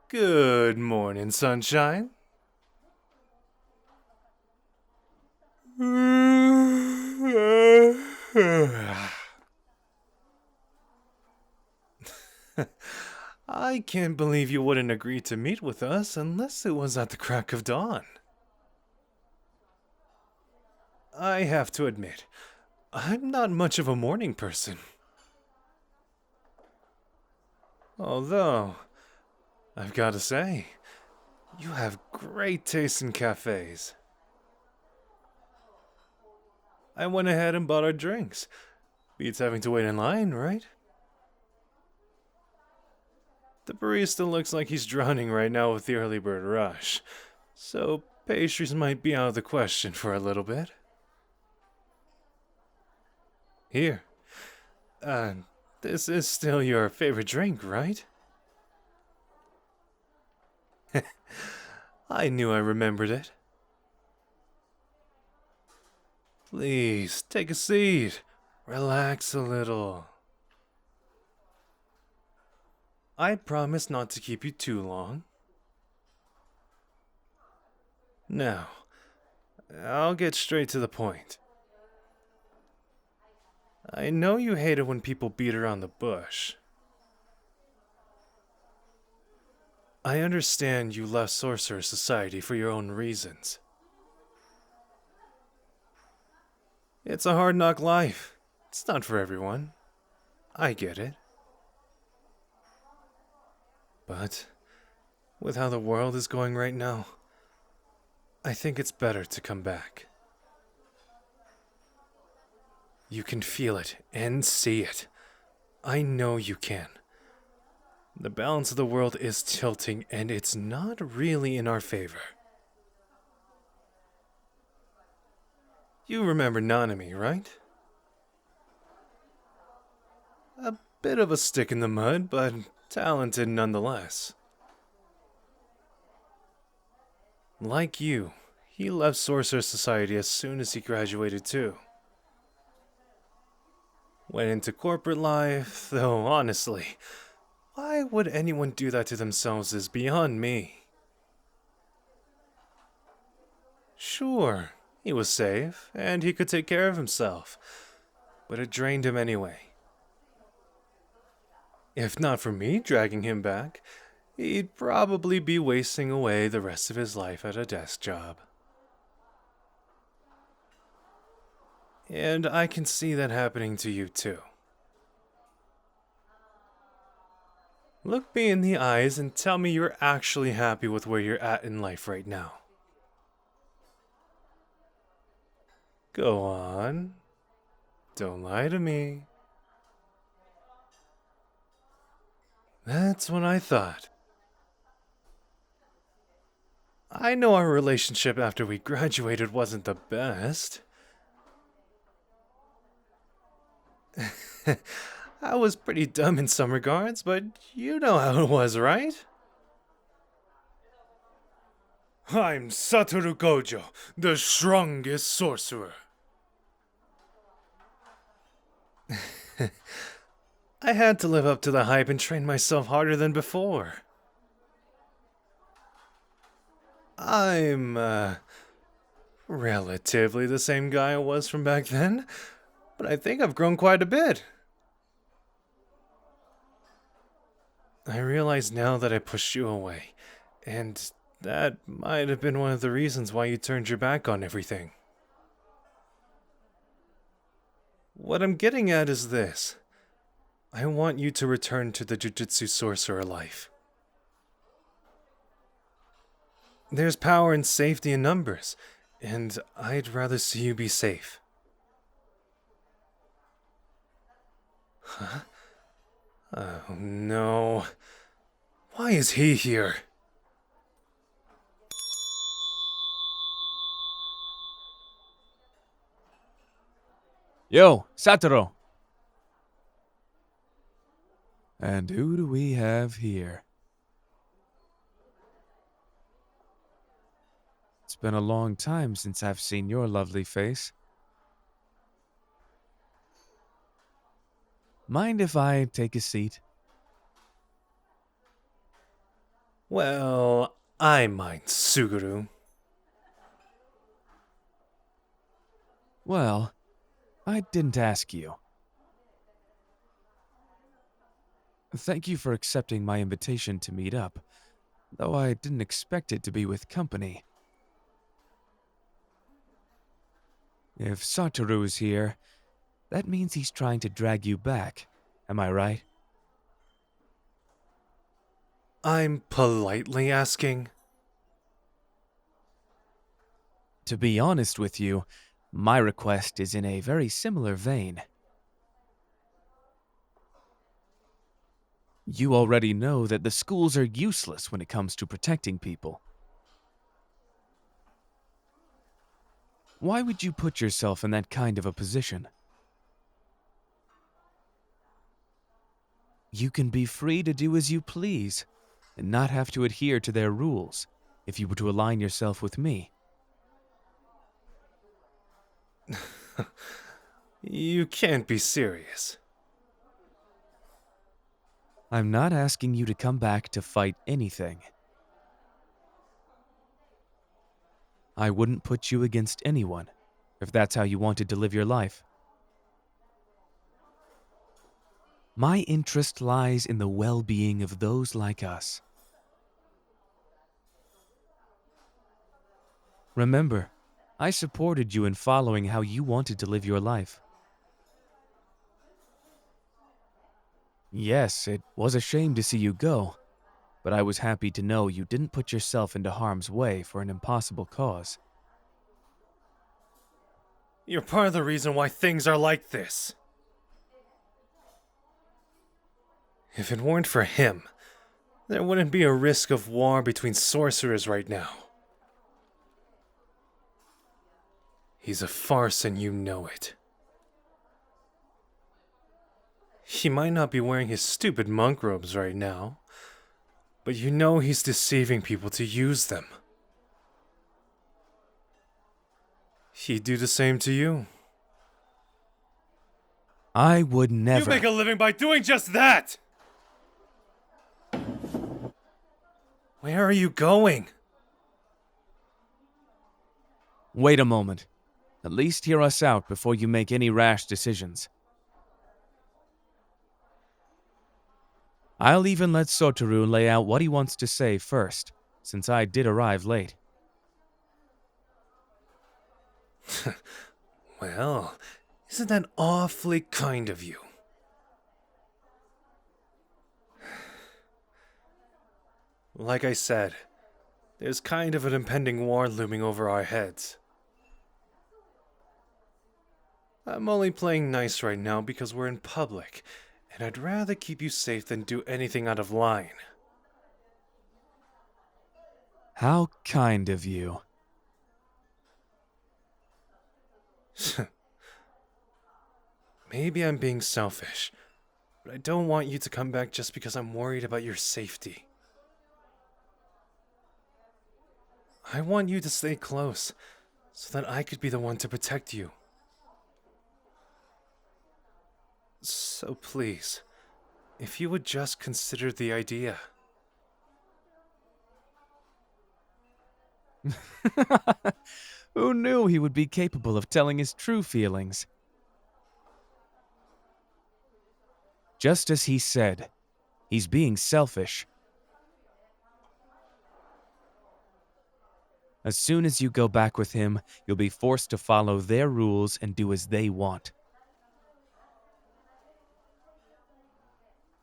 Good morning, sunshine. I can't believe you wouldn't agree to meet with us unless it was at the crack of dawn. I have to admit, I'm not much of a morning person. Although, I've got to say, you have great taste in cafes. I went ahead and bought our drinks. Beats having to wait in line, right? The barista looks like he's drowning right now with the early bird rush, so pastries might be out of the question for a little bit. Here. Uh, this is still your favorite drink, right? I knew I remembered it. Please, take a seat. Relax a little. I promise not to keep you too long. Now, I'll get straight to the point. I know you hate it when people beat around the bush. I understand you left Sorcerer Society for your own reasons. It's a hard knock life. It's not for everyone. I get it. But, with how the world is going right now, I think it's better to come back. You can feel it and see it. I know you can. The balance of the world is tilting, and it's not really in our favor. You remember Nanami, right? A bit of a stick in the mud, but talented nonetheless. Like you, he left Sorcerer Society as soon as he graduated too. Went into corporate life, though honestly, why would anyone do that to themselves is beyond me. Sure, he was safe, and he could take care of himself, but it drained him anyway. If not for me dragging him back, he'd probably be wasting away the rest of his life at a desk job. And I can see that happening to you too. Look me in the eyes and tell me you're actually happy with where you're at in life right now. Go on. Don't lie to me. That's what I thought. I know our relationship after we graduated wasn't the best. I was pretty dumb in some regards, but you know how it was, right? I'm Satoru Gojo, the strongest sorcerer. I had to live up to the hype and train myself harder than before. I'm, relatively the same guy I was from back then, but I think I've grown quite a bit. I realize now that I pushed you away, and that might have been one of the reasons why you turned your back on everything. What I'm getting at is this. I want you to return to the Jujutsu sorcerer life. There's power and safety in numbers, and I'd rather see you be safe. Huh? Oh no. Why is he here? Yo, Satoru! And who do we have here? It's been a long time since I've seen your lovely face. Mind if I take a seat? Well, I mind, Suguru. Well, I didn't ask you. Thank you for accepting my invitation to meet up, though I didn't expect it to be with company. If Satoru's here, that means he's trying to drag you back. Am I right? I'm politely asking. To be honest with you, my request is in a very similar vein. You already know that the schools are useless when it comes to protecting people. Why would you put yourself in that kind of a position? You can be free to do as you please, and not have to adhere to their rules, if you were to align yourself with me. You can't be serious. I'm not asking you to come back to fight anything. I wouldn't put you against anyone, if that's how you wanted to live your life. My interest lies in the well-being of those like us. Remember, I supported you in following how you wanted to live your life. Yes, it was a shame to see you go, but I was happy to know you didn't put yourself into harm's way for an impossible cause. You're part of the reason why things are like this. If it weren't for him, there wouldn't be a risk of war between sorcerers right now. He's a farce and you know it. He might not be wearing his stupid monk robes right now, but you know he's deceiving people to use them. He'd do the same to you. I would never. You make a living by doing just that! Where are you going? Wait a moment. At least hear us out before you make any rash decisions. I'll even let Satoru lay out what he wants to say first, since I did arrive late. Well, isn't that awfully kind of you? Like I said, there's kind of an impending war looming over our heads. I'm only playing nice right now because we're in public, and I'd rather keep you safe than do anything out of line. How kind of you. Maybe I'm being selfish, but I don't want you to come back just because I'm worried about your safety. I want you to stay close, so that I could be the one to protect you. So please, if you would just consider the idea. Who knew he would be capable of telling his true feelings? Just as he said, he's being selfish. As soon as you go back with him, you'll be forced to follow their rules and do as they want.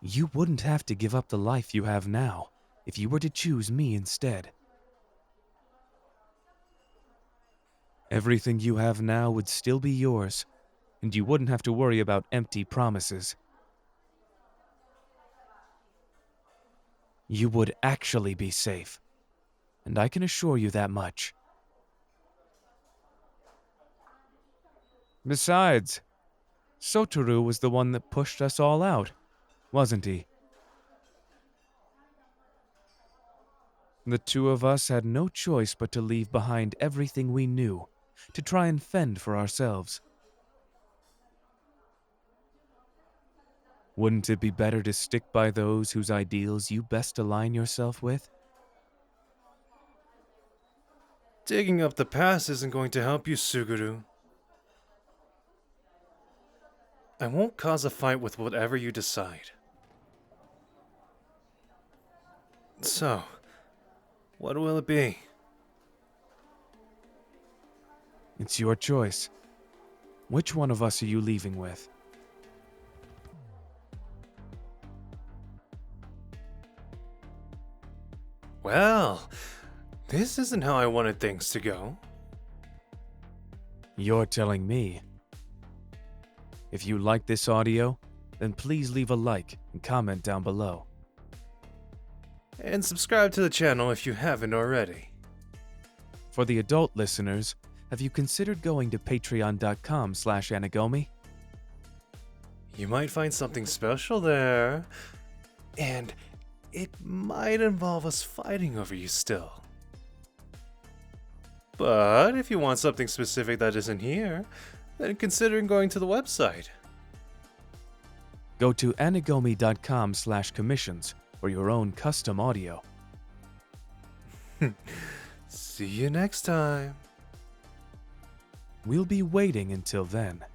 You wouldn't have to give up the life you have now if you were to choose me instead. Everything you have now would still be yours, and you wouldn't have to worry about empty promises. You would actually be safe, and I can assure you that much. Besides, Satoru was the one that pushed us all out, wasn't he? The two of us had no choice but to leave behind everything we knew, to try and fend for ourselves. Wouldn't it be better to stick by those whose ideals you best align yourself with? Digging up the past isn't going to help you, Suguru. I won't cause a fight with whatever you decide. So, what will it be? It's your choice. Which one of us are you leaving with? Well, this isn't how I wanted things to go. You're telling me. If you like this audio, then please leave a like and comment down below. And subscribe to the channel if you haven't already. For the adult listeners, have you considered going to patreon.com/Anigomi? You might find something special there. And it might involve us fighting over you still. But if you want something specific that isn't here, then consider going to the website. Go to anigomi.com/commissions for your own custom audio. See you next time. We'll be waiting until then.